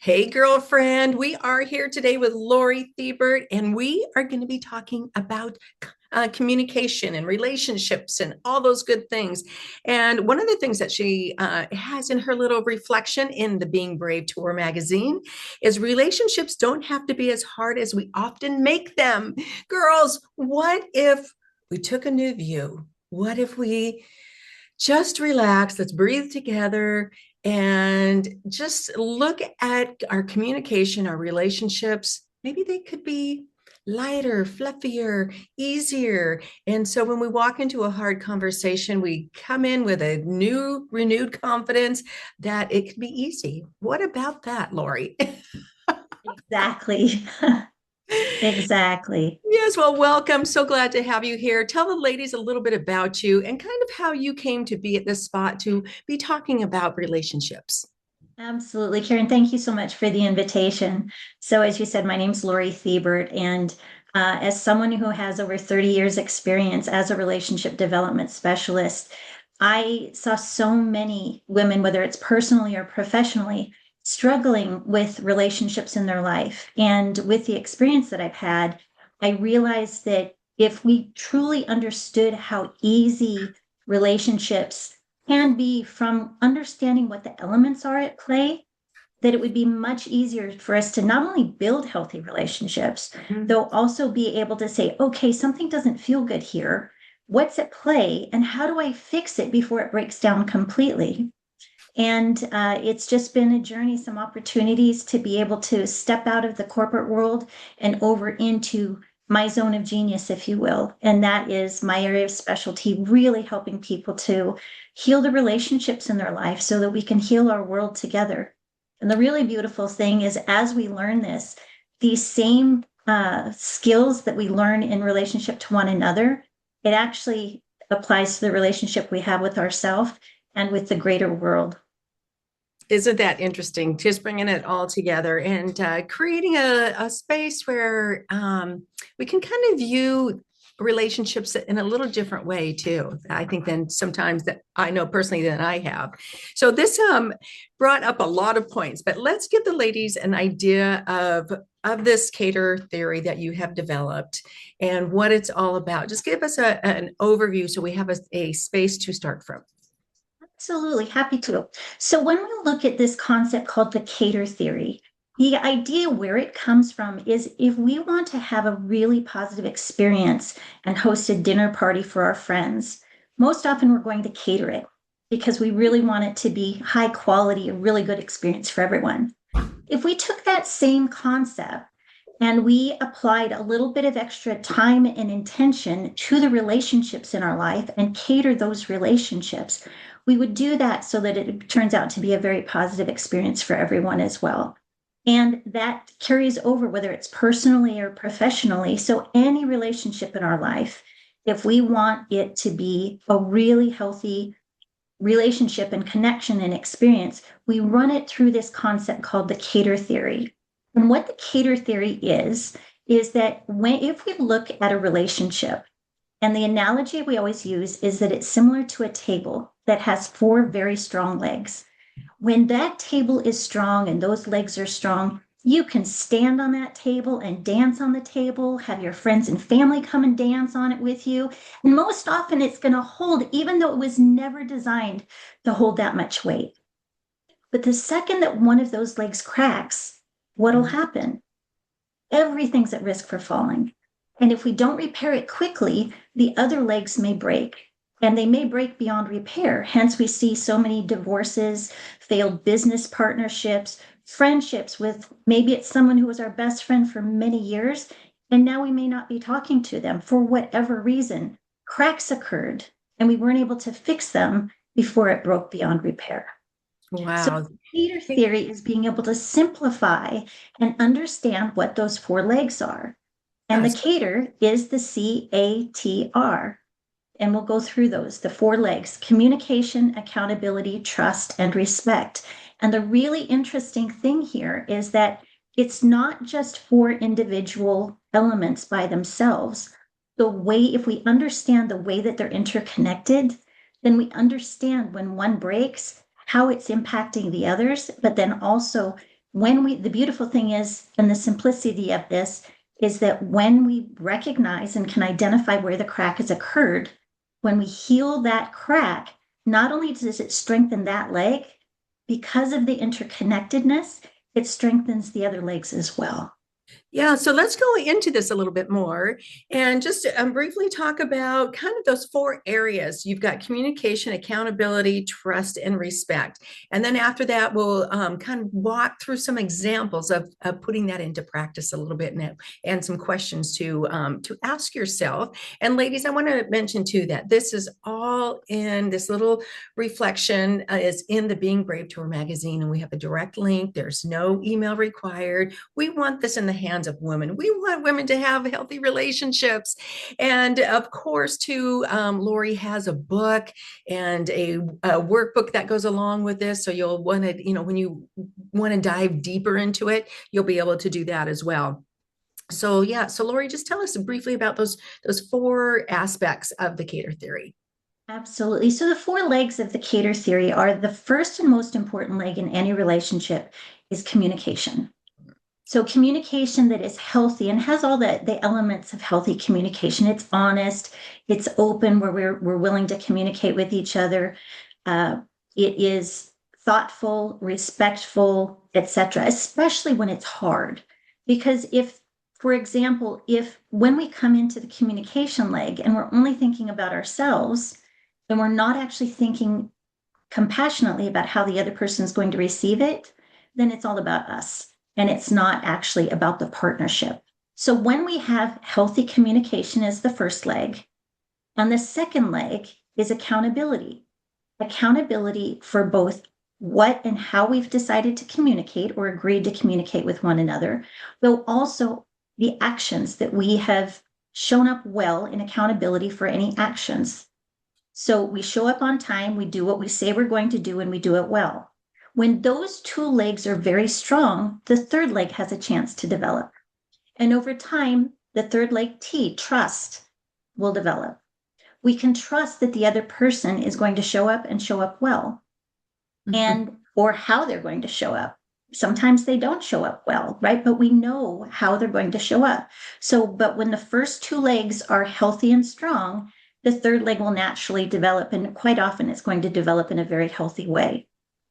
Hey, girlfriend. We are here today with Laurie Thibert, and we are going to be talking about communication and relationships and all those good things. And one of the things that she has in her little reflection in the Being Brave Tour magazine is relationships don't have to be as hard as we often make them. Girls, what if we took a new view? What if we just relax, let's breathe together and just look at our communication, our relationships. Maybe they could be lighter, fluffier, easier. And so when we walk into a hard conversation, we come in with a new, renewed confidence that it could be easy. What about that, Laurie? Exactly. Exactly. Yes, well, welcome. So glad to have you here. Tell the ladies a little bit about you and kind of how you came to be at this spot to be talking about relationships. Absolutely. Karen, thank you so much for the invitation. So, as you said, my name's Laurie Thibert, and as someone who has over 30 years experience as a relationship development specialist, I saw so many women, whether it's personally or professionally, struggling with relationships in their life. And with the experience that I've had, I realized that if we truly understood how easy relationships can be from understanding what the elements are at play, that it would be much easier for us to not only build healthy relationships, Mhm. though also be able to say, okay, something doesn't feel good here. What's at play and how do I fix it before it breaks down completely? And it's just been a journey, some opportunities to be able to step out of the corporate world and over into my zone of genius, if you will. And that is my area of specialty, really helping people to heal the relationships in their life so that we can heal our world together. And the really beautiful thing is, as we learn this, these same skills that we learn in relationship to one another, it actually applies to the relationship we have with ourselves and with the greater world. Isn't that interesting? Just bringing it all together and creating a space where we can kind of view relationships in a little different way too. I think than sometimes that I know personally than I have. So this brought up a lot of points, but let's give the ladies an idea of this cater theory that you have developed and what it's all about. Just give us an overview so we have a space to start from. Absolutely, happy to. So, when we look at this concept called the cater theory, the idea where it comes from is if we want to have a really positive experience and host a dinner party for our friends, most often we're going to cater it because we really want it to be high quality, a really good experience for everyone. If we took that same concept and we applied a little bit of extra time and intention to the relationships in our life and cater those relationships, we would do that so that it turns out to be a very positive experience for everyone as well. And that carries over whether it's personally or professionally. So, any relationship in our life, if we want it to be a really healthy relationship and connection and experience, we run it through this concept called the cater theory. And what the cater theory is that when if we look at a relationship, and the analogy we always use is that it's similar to a table that has four very strong legs. When that table is strong and those legs are strong, you can stand on that table and dance on the table, have your friends and family come and dance on it with you. And most often it's going to hold, even though it was never designed to hold that much weight. But the second that one of those legs cracks, what'll happen? Everything's at risk for falling. And if we don't repair it quickly, the other legs may break. And they may break beyond repair. Hence, we see so many divorces, failed business partnerships, friendships with maybe it's someone who was our best friend for many years, and now we may not be talking to them for whatever reason. Cracks occurred, and we weren't able to fix them before it broke beyond repair. So, Wow. Peter theory is being able to simplify and understand what those four legs are. And the Yes. cater is the CATR. And we'll go through those, the four legs: communication, accountability, trust, and respect. And the really interesting thing here is that it's not just four individual elements by themselves. The way, if we understand the way that they're interconnected, then we understand when one breaks, how it's impacting the others, but then also The beautiful thing is, and the simplicity of this is that when we recognize and can identify where the crack has occurred, when we heal that crack, not only does it strengthen that leg, because of the interconnectedness, it strengthens the other legs as well. Yeah, so let's go into this a little bit more and just briefly talk about kind of those four areas. You've got communication, accountability, trust, and respect. And then after that, we'll kind of walk through some examples of putting that into practice a little bit and some questions to ask yourself. And ladies, I want to mention too that this is all in this little reflection is in the Being Brave Tour magazine, and we have a direct link. There's no email required. We want this in the hands of women. We want women to have healthy relationships. And of course, too, Laurie has a book and a workbook that goes along with this. So you'll want to, when you want to dive deeper into it, you'll be able to do that as well. So yeah, so Laurie, just tell us briefly about those four aspects of the Cater theory. Absolutely. So the four legs of the Cater theory are the first and most important leg in any relationship is communication. So communication that is healthy and has all the elements of healthy communication. It's honest, it's open, where we're willing to communicate with each other. It is thoughtful, respectful, etc., especially when it's hard. Because if, for example, if when we come into the communication leg and we're only thinking about ourselves, and we're not actually thinking compassionately about how the other person is going to receive it, then it's all about us. And it's not actually about the partnership. So when we have healthy communication as the first leg, and the second leg is accountability. Accountability for both what and how we've decided to communicate or agreed to communicate with one another, though also the actions that we have shown up well in accountability for any actions. So we show up on time, we do what we say we're going to do, and we do it well. When those two legs are very strong, the third leg has a chance to develop. And over time, the third leg, T, trust, will develop. We can trust that the other person is going to show up and show up well, and or how they're going to show up. Sometimes they don't show up well, right? But we know how they're going to show up. So, but when the first two legs are healthy and strong, the third leg will naturally develop, and quite often it's going to develop in a very healthy way,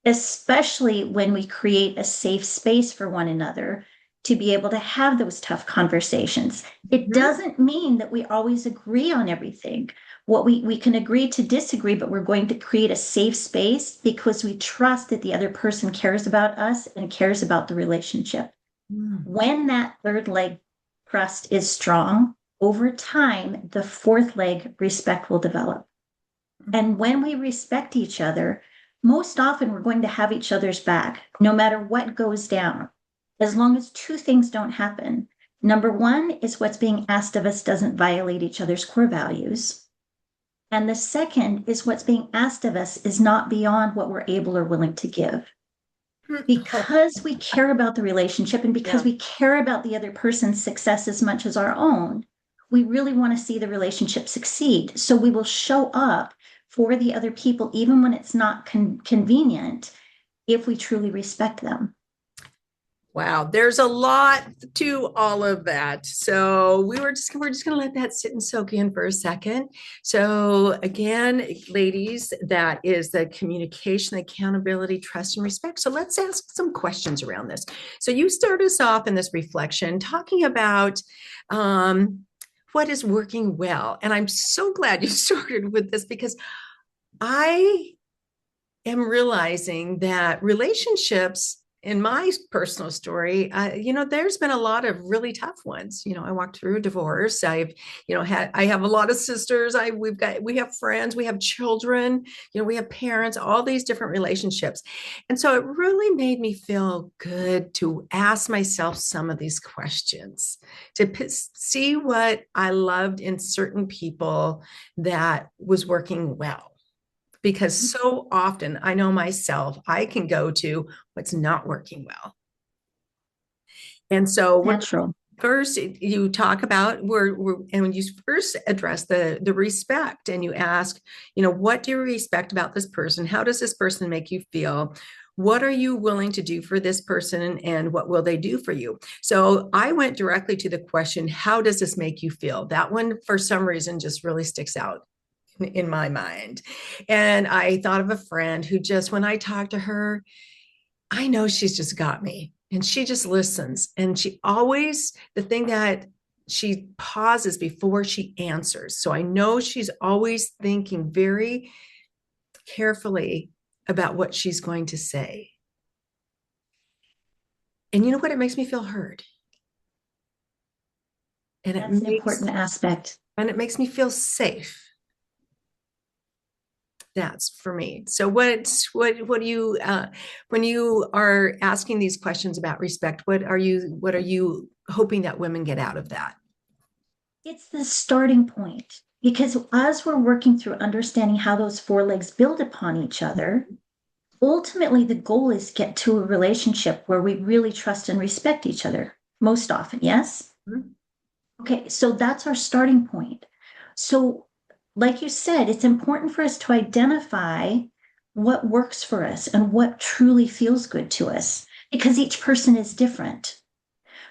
especially when we create a safe space for one another to be able to have those tough conversations. It doesn't mean that we always agree on everything. What we can agree to disagree, but we're going to create a safe space because we trust that the other person cares about us and cares about the relationship. When that third leg trust is strong, over time, the fourth leg, respect, will develop. And when we respect each other, most often we're going to have each other's back, no matter what goes down, as long as two things don't happen. Number one is what's being asked of us doesn't violate each other's core values. And the second is what's being asked of us is not beyond what we're able or willing to give. Because we care about the relationship and because we care about the other person's success as much as our own, we really want to see the relationship succeed. So we will show up for the other people, even when it's not convenient, if we truly respect them. Wow, there's a lot to all of that. So we're just going to let that sit and soak in for a second. So again, ladies, that is the communication, accountability, trust, and respect. So let's ask some questions around this. So you start us off in this reflection talking about what is working well. And I'm so glad you started with this because I am realizing that relationships in my personal story, there's been a lot of really tough ones. I walked through a divorce. I have a lot of sisters. We have friends, we have children, we have parents, all these different relationships. And so it really made me feel good to ask myself some of these questions, to see what I loved in certain people that was working well. Because so often I know myself, I can go to what's not working well. And so when Natural. first you talk about and when you first address the respect and you ask, what do you respect about this person? How does this person make you feel? what are you willing to do for this person and what will they do for you? So I went directly to the question, how does this make you feel? That one, for some reason, just really sticks out in my mind. And I thought of a friend who just, when I talk to her, I know she's just got me and she just listens. And she always, the thing that she pauses before she answers. So I know she's always thinking very carefully about what she's going to say. And you know what? It makes me feel heard. And it That's an makes important aspect. and it makes me feel safe. That's for me. So what do you when you are asking these questions about respect, what are you hoping that women get out of that? It's the starting point because as we're working through understanding how those four legs build upon each other, ultimately the goal is to get to a relationship where we really trust and respect each other most often. Yes. Mm-hmm. Okay, so that's our starting point. So, like you said, it's important for us to identify what works for us and what truly feels good to us because each person is different.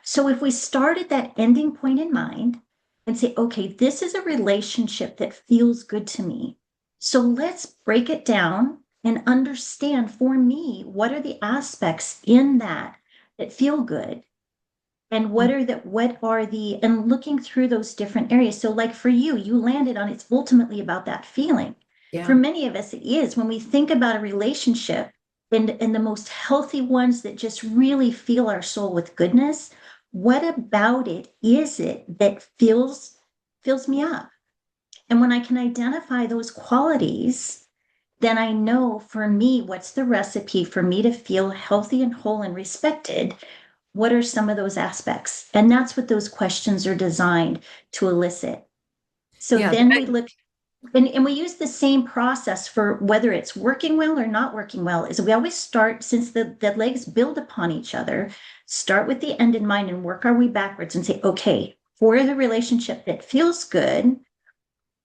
So, if we start at that ending point in mind and say, okay, this is a relationship that feels good to me. So, let's break it down and understand for me what are the aspects in that that feel good and what are the and looking through those different areas. So like for you, you landed on it's ultimately about that feeling. For Yeah. many of us it is when we think about a relationship and the most healthy ones that just really fill our soul with goodness. What about it is it that fills me up? And when I can identify those qualities, then I know for me what's the recipe for me to feel healthy and whole and respected. What are some of those aspects? And that's what those questions are designed to elicit. So Yeah. then we look and we use the same process for whether it's working well or not working well, is we always start, since the legs build upon each other, start with the end in mind and work our way backwards and say, okay, for the relationship that feels good,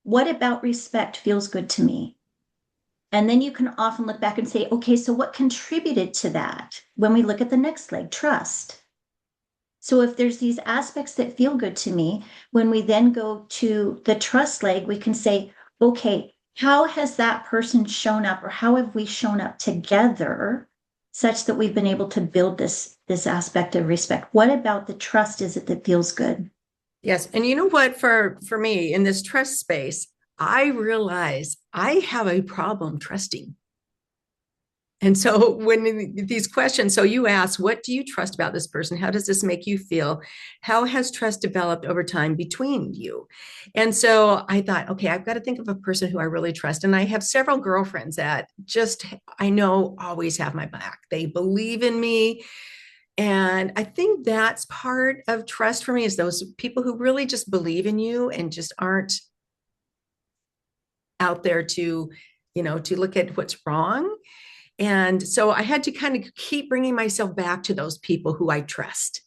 what about respect feels good to me? And then you can often look back and say, okay, so what contributed to that? When we look at the next leg, trust. So if there's these aspects that feel good to me, when we then go to the trust leg, we can say, okay, how has that person shown up or how have we shown up together such that we've been able to build this aspect of respect? What about the trust is it that feels good? Yes. And you know what, for me in this trust space, I realize I have a problem trusting. And so when these questions, so you ask, what do you trust about this person? How does this make you feel? How has trust developed over time between you? And so I thought, okay, I've got to think of a person who I really trust. And I have several girlfriends that just, I know, always have my back. They believe in me. And I think that's part of trust for me, is those people who really just believe in you and just aren't out there to look at what's wrong. And so I had to kind of keep bringing myself back to those people who I trust.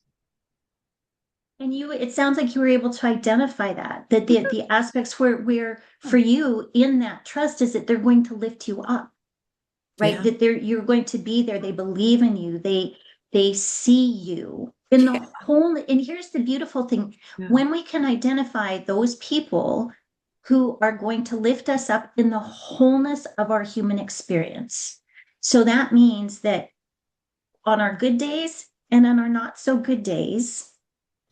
And it sounds like you were able to identify that the aspects where for you in that trust is that they're going to lift you up, right? Yeah. That you're going to be there. They believe in you. They see you in the Yeah. whole. And here's the beautiful thing. Yeah. When we can identify those people who are going to lift us up in the wholeness of our human experience. So that means that on our good days and on our not so good days,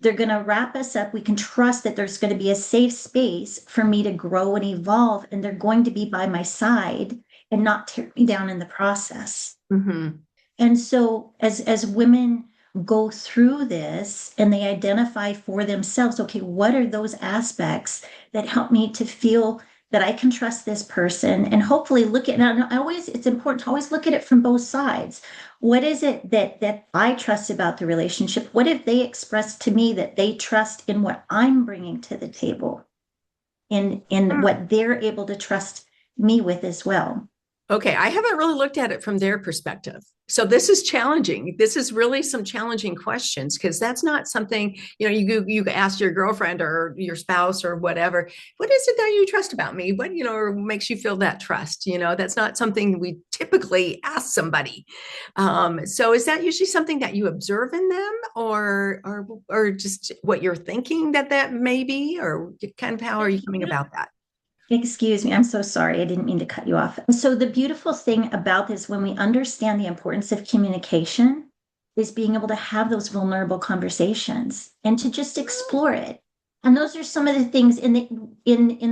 they're going to wrap us up. We can trust that there's going to be a safe space for me to grow and evolve, and they're going to be by my side and not tear me down in the process. Mm-hmm. And so as women go through this and they identify for themselves, okay, what are those aspects that help me to feel that I can trust this person and hopefully look at, and I always, it's important to always look at it from both sides. What is it that I trust about the relationship? What if they express to me that they trust in what I'm bringing to the table, in what they're able to trust me with as well? Okay, I haven't really looked at it from their perspective. So this is challenging. This is really some challenging questions because that's not something, you ask your girlfriend or your spouse or whatever, what is it that you trust about me? What, or makes you feel that trust? That's not something we typically ask somebody. So is that usually something that you observe in them or just what you're thinking that may be, or kind of how are The you coming beautiful, about that? excuse me, I'm so sorry. I didn't mean to cut you off. So the beautiful thing about this, when we understand the importance of communication, is being able to have those vulnerable conversations and to just explore it. And those are some of the things in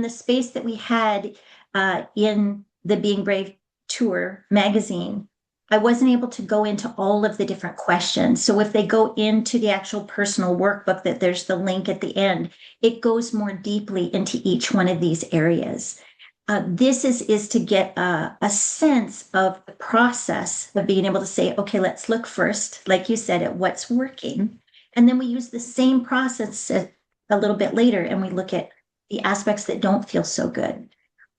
the space that we had in the Being Brave Tour magazine. I wasn't able to go into all of the different questions. So if they go into the actual personal workbook, that there's the link at the end, it goes more deeply into each one of these areas. This is to get a sense of the process of being able to say, okay, let's look first, like you said, at what's working. And then we use the same process a little bit later and we look at the aspects that don't feel so good.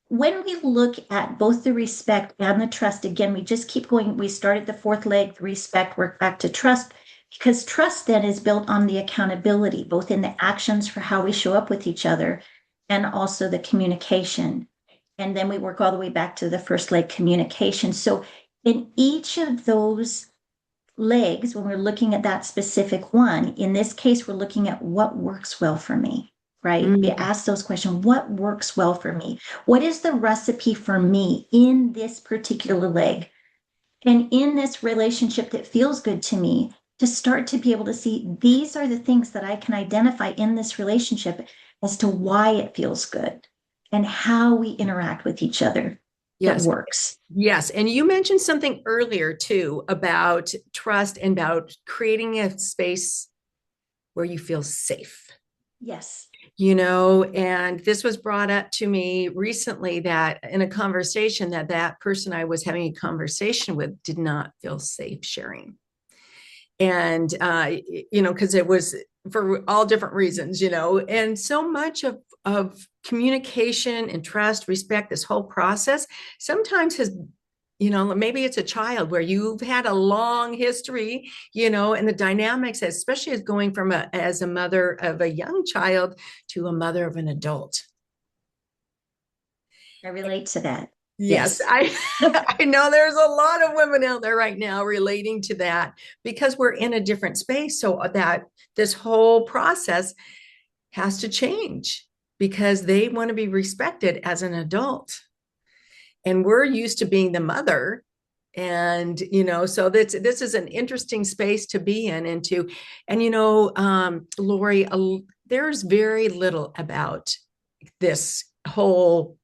When we look at both the respect and the trust, again, we just keep going. We start at the fourth leg, the respect, work back to trust, because trust then is built on the accountability, both in the actions for how we show up with each other and also the communication. And then we work all the way back to the first leg, communication. So in each of those legs, when we're looking at that specific one, in this case, we're looking at what works well for me, right? We Mm, ask those questions. What works well for me? What is the recipe for me in this particular leg? And in this relationship that feels good to me, to start to be able to see these are the things that I can identify in this relationship as to why it feels good and how we interact with each other that yes. works. Yes. And you mentioned something earlier too about trust and about creating a space where you feel safe, Yes. and this was brought up to me recently that in a conversation that person I was having a conversation with did not feel safe sharing. And, because it was for all different reasons, and so much of communication and trust, respect, this whole process sometimes has maybe it's a child where you've had a long history, and the dynamics, especially as going from as a mother of a young child to a mother of an adult. I relate to that. Yes, Yes. I know there's a lot of women out there right now relating to that because we're in a different space. So that this whole process has to change because they want to be respected as an adult. And we're used to being the mother. And so this is an interesting space to be in and Laurie, there's very little about this whole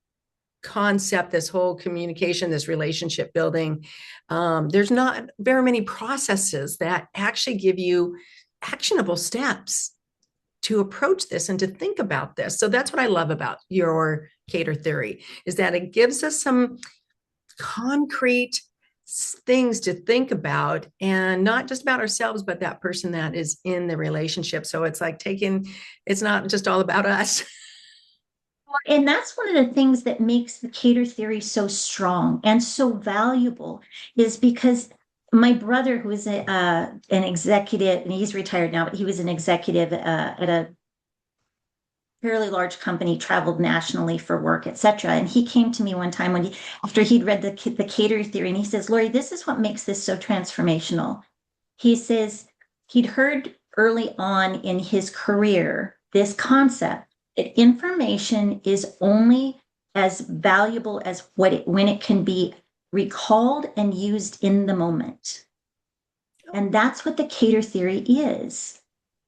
concept, this whole communication, this relationship building. There's not very many processes that actually give you actionable steps to approach this and to think about this. So that's what I love about your cater theory, is that it gives us some concrete things to think about, and not just about ourselves but that person that is in the relationship. So it's like it's not just all about us. And that's one of the things that makes the cater theory so strong and so valuable is because my brother, who is an executive, and he's retired now, but he was an executive at a fairly large company, traveled nationally for work, etc. And he came to me one time after he'd read the cater theory, and he says, "Laurie, this is what makes this so transformational." He says he'd heard early on in his career this concept that information is only as valuable as when it can be recalled and used in the moment. And that's what the cater theory is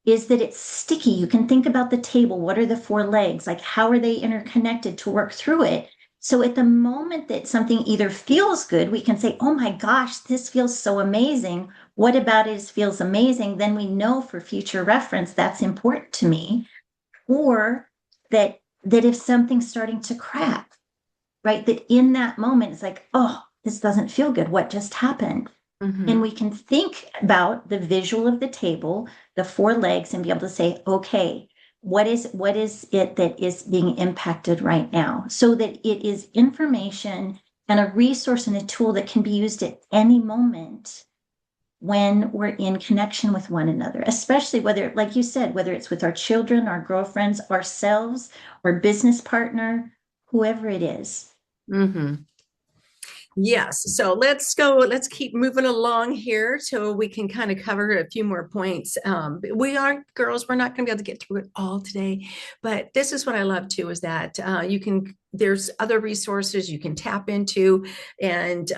that it's sticky. You can think about the table. What are the four legs? Like, how are they interconnected to work through it? So at the moment that something either feels good, we can say, oh my gosh, this feels so amazing. What about it feels amazing? Then we know for future reference that's important to me. Or that if something's starting to crack, right, that in that moment it's like, oh, this doesn't feel good. What just happened? And Mm-hmm. we can think about the visual of the table, the four legs, and be able to say, okay, what is it that is being impacted right now? So that it is information and a resource and a tool that can be used at any moment when we're in connection with one another, especially whether, like you said, whether it's with our children, our girlfriends, ourselves, our business partner, whoever it is. Mm-hmm. Yes. So let's go. Let's keep moving along here so we can kind of cover a few more points. We are girls. We're not going to be able to get through it all today, but this is what I love too, is that there's other resources you can tap into and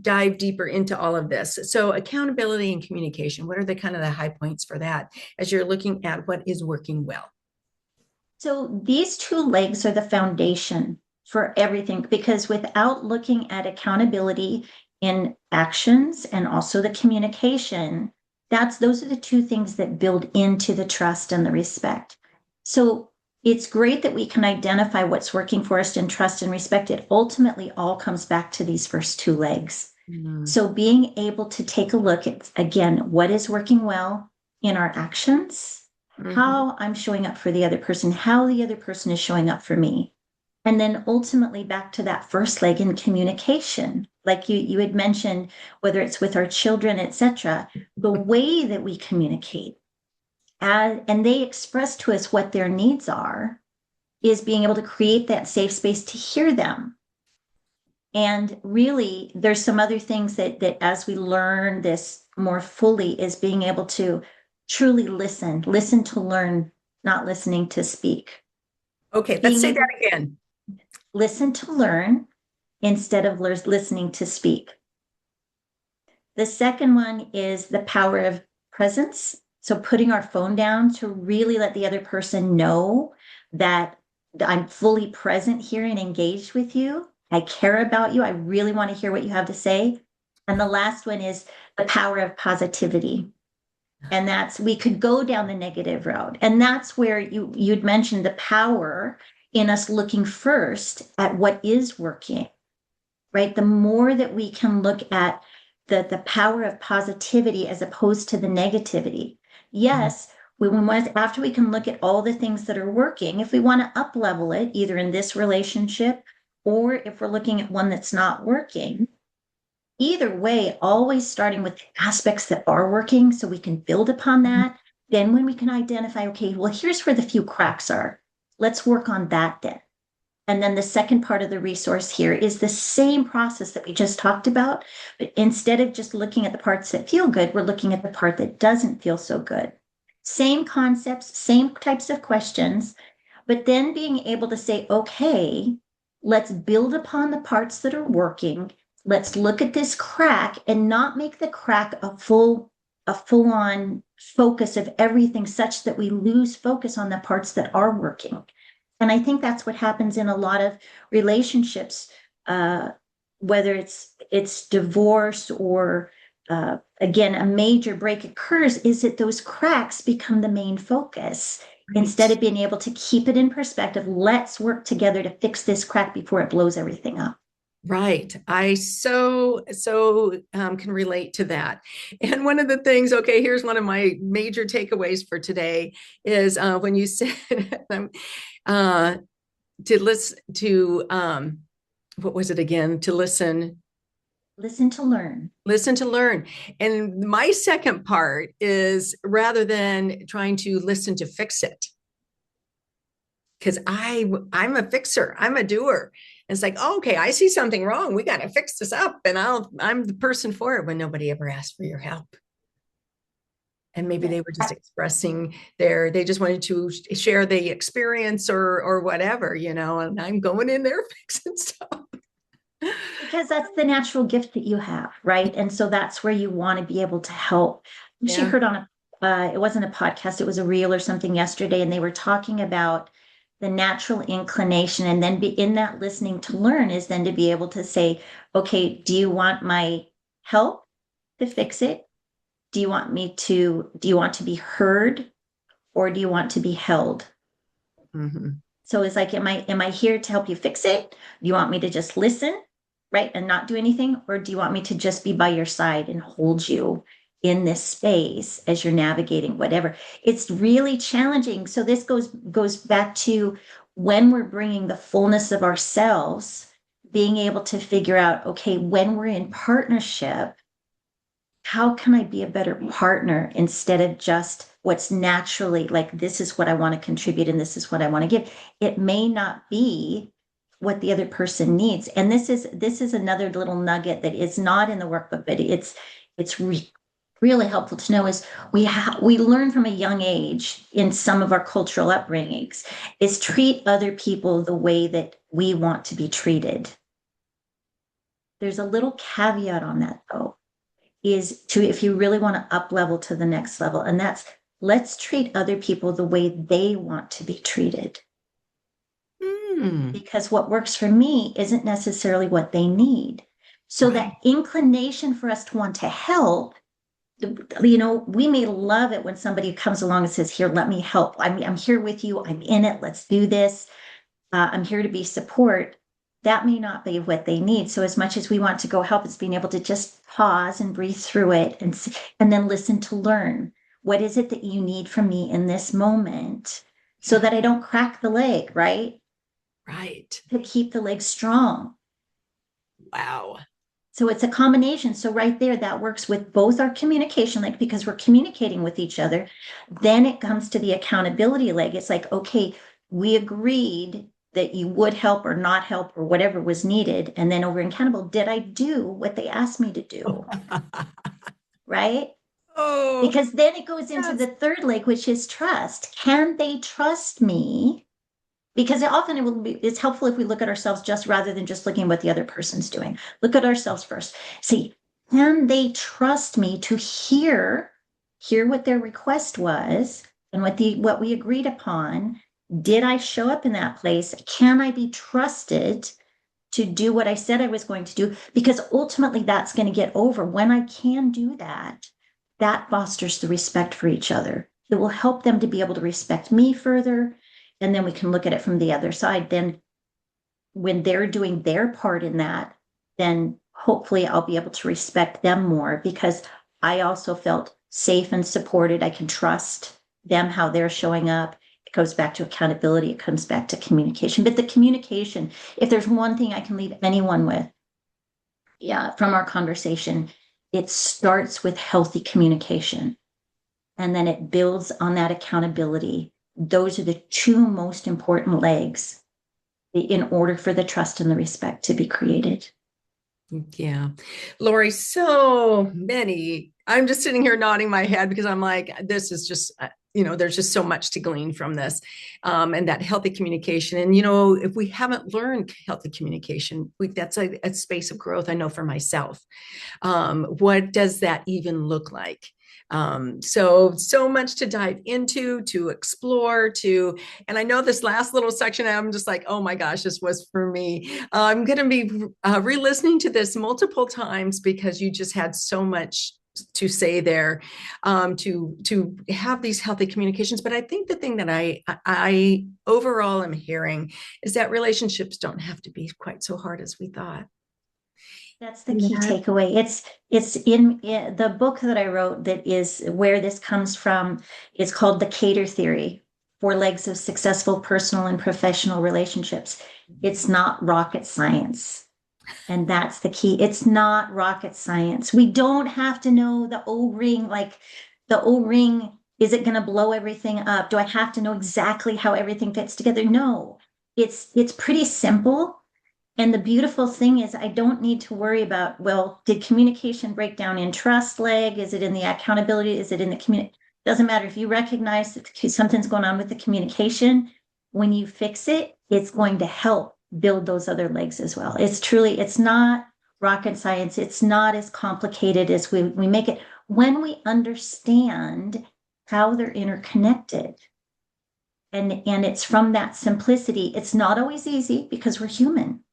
dive deeper into all of this. So accountability and communication, what are the kind of the high points for that as you're looking at what is working well? So these two legs are the foundation for everything, because without looking at accountability in actions and also the communication, those are the two things that build into the trust and the respect. So it's great that we can identify what's working for us in trust and respect. It ultimately all comes back to these first two legs. So being able to take a look at, again, what is working well in our actions, how I'm showing up for the other person, how the other person is showing up for me. And then ultimately back to that first leg in communication, like you had mentioned, whether it's with our children, etc., the way that we communicate, and they express to us what their needs are, is being able to create that safe space to hear them. And really, there's some other things that as we learn this more fully, is being able to truly listen to learn, not listening to speak. Okay, let's Being say able that to again. listen to learn instead of listening to speak. The second one is the power of presence. So putting our phone down to really let the other person know that I'm fully present here and engaged with you. I care about you. I really want to hear what you have to say. And the last one is the power of positivity. And that's, we could go down the negative route. And that's where you'd mentioned the power in us looking first at what is working, right? The more that we can look at the power of positivity as opposed to the negativity. Yes, after we can look at all the things that are working, if we want to up level it, either in this relationship or if we're looking at one that's not working, either way, always starting with the aspects that are working so we can build upon that. Then when we can identify, okay, well, here's where the few cracks are. Let's work on that then. And then the second part of the resource here is the same process that we just talked about, but instead of just looking at the parts that feel good, we're looking at the part that doesn't feel so good. Same concepts, same types of questions, but then being able to say, okay, let's build upon the parts that are working. Let's look at this crack and not make the crack a full on focus of everything, such that we lose focus on the parts that are working. And I think that's what happens in a lot of relationships, whether it's divorce or again, a major break occurs, is that those cracks become the main focus. Right. Instead of being able to keep it in perspective, let's work together to fix this crack before it blows everything up. Right. I can relate to that. And one of the things, okay, here's one of my major takeaways for today is when you said uh, to listen to, what was it again? To listen. Listen to learn. Listen to learn. And my second part is rather than trying to listen to fix it, because I'm a fixer, I'm a doer. It's like, oh, okay, I see something wrong, we got to fix this up, and I'm the person for it, when nobody ever asked for your help. And maybe they were just expressing they just wanted to share the experience or whatever, and I'm going in there fixing stuff. Because that's the natural gift that you have, right? And so that's where you want to be able to help. She Yeah. heard on it wasn't a podcast, it was a reel or something yesterday, and they were talking about the natural inclination. And then in that listening to learn is then to be able to say, okay, do you want my help to fix it? Do you want to be heard, or do you want to be held? Mm-hmm. So it's like, am I here to help you fix it? Do you want me to just listen, right, and not do anything? Or do you want me to just be by your side and hold you in this space as you're navigating whatever? It's really challenging. So this goes back to when we're bringing the fullness of ourselves, being able to figure out, okay, when we're in partnership, how can I be a better partner instead of just what's naturally like, this is what I want to contribute and this is what I want to give. It may not be what the other person needs. And this is another little nugget that is not in the workbook, but it's really helpful to know is we learn from a young age in some of our cultural upbringings is treat other people the way that we want to be treated. There's a little caveat on that though, is to if you really want to up level to the next level, and that's let's treat other people the way they want to be treated. Hmm. Because what works for me isn't necessarily what they need. So that Right. inclination for us to want to help, we may love it when somebody comes along and says, here, let me help. I'm here with you. I'm in it. Let's do this. I'm here to be support. That may not be what they need. So as much as we want to go help, it's being able to just pause and breathe through it and then listen to learn. What is it that you need from me in this moment so Yeah. that I don't crack the leg, right? Right. To keep the leg strong. Wow. So it's a combination. So right there, that works with both our communication, like because we're communicating with each other. Then it comes to the accountability leg. It's like, okay, we agreed that you would help or not help or whatever was needed. And then over accountable, did I do what they asked me to do? Right? Oh, Because then it goes into yes. the third leg, which is trust. Can they trust me? Because often it's helpful if we look at ourselves just rather than just looking at what the other person's doing. Look at ourselves first. See, can they trust me to hear what their request was and what we agreed upon? Did I show up in that place? Can I be trusted to do what I said I was going to do? Because ultimately that's going to get over. When I can do that, that fosters the respect for each other. It will help them to be able to respect me further. And then we can look at it from the other side. Then when they're doing their part in that, then hopefully I'll be able to respect them more because I also felt safe and supported. I can trust them, how they're showing up. It goes back to accountability. It comes back to communication. But the communication, if there's one thing I can leave anyone with, yeah, from our conversation, it starts with healthy communication and then it builds on that accountability. Those are the two most important legs in order for the trust and the respect to be created. Yeah. Laurie, so many. I'm just sitting here nodding my head because I'm like, this is just, there's just so much to glean from this and that healthy communication. And, if we haven't learned healthy communication, that's a space of growth. I know for myself. What does that even look like? So much to dive into, to explore, and I know this last little section, I'm just like, oh my gosh, this was for me. I'm going to be re-listening to this multiple times because you just had so much to say there, to have these healthy communications. But I think the thing that I overall am hearing is that relationships don't have to be quite so hard as we thought. That's the key takeaway. It's in the book that I wrote that is where this comes from. It's called The Cater Theory, Four Legs of Successful Personal and Professional Relationships. It's not rocket science. And that's the key. It's not rocket science. We don't have to know the O-ring, like the O-ring, is it going to blow everything up? Do I have to know exactly how everything fits together? No. It's pretty simple. And the beautiful thing is, I don't need to worry about, well, did communication break down in trust leg? Is it in the accountability? Is it in the community? Doesn't matter if you recognize that something's going on with the communication. When you fix it, it's going to help build those other legs as well. It's not rocket science. It's not as complicated as we make it when we understand how they're interconnected. And it's from that simplicity. It's not always easy because we're human.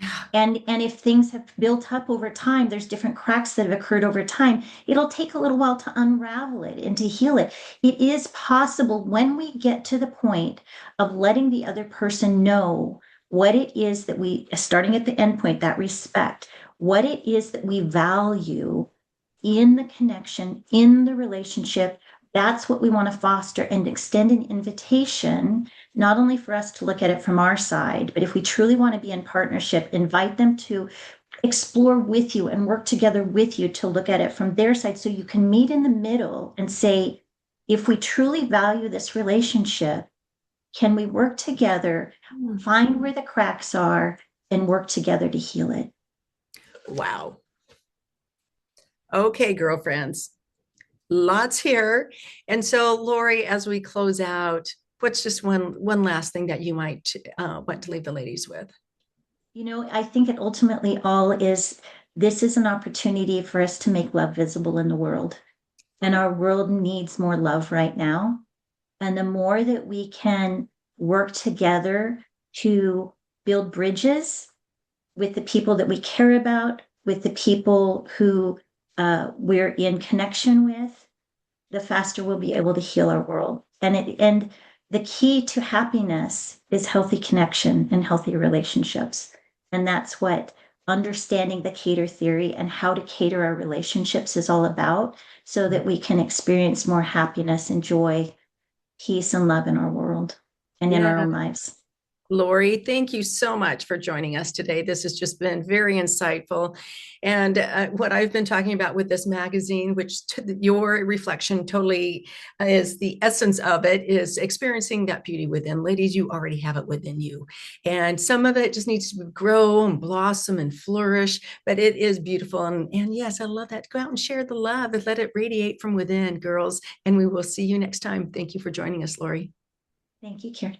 Yeah. And if things have built up over time, there's different cracks that have occurred over time. It'll take a little while to unravel it and to heal it. It is possible when we get to the point of letting the other person know what it is that starting at the end point, that respect, what it is that we value in the connection, in the relationship, That's what we want to foster and extend an invitation, not only for us to look at it from our side, but if we truly want to be in partnership, invite them to explore with you and work together with you to look at it from their side so you can meet in the middle and say, if we truly value this relationship, can we work together, find where the cracks are, and work together to heal it? Wow. Okay, girlfriends, lots here. And so, Laurie, as we close out, what's just one last thing that you might want to leave the ladies with? I think it ultimately all is this is an opportunity for us to make love visible in the world. And our world needs more love right now. And the more that we can work together to build bridges with the people that we care about, with the people who we're in connection with, the faster we'll be able to heal our world. And the key to happiness is healthy connection and healthy relationships. And that's what understanding the cater theory and how to cater our relationships is all about, so that we can experience more happiness and joy, peace and love in our world and in our Yeah. own lives. Laurie, thank you so much for joining us today. This has just been very insightful. And what I've been talking about with this magazine, which your reflection totally is the essence of it, is experiencing that beauty within. Ladies, you already have it within you. And some of it just needs to grow and blossom and flourish, but it is beautiful. And yes, I love that. Go out and share the love and let it radiate from within, girls. And we will see you next time. Thank you for joining us, Laurie. Thank you, Karen.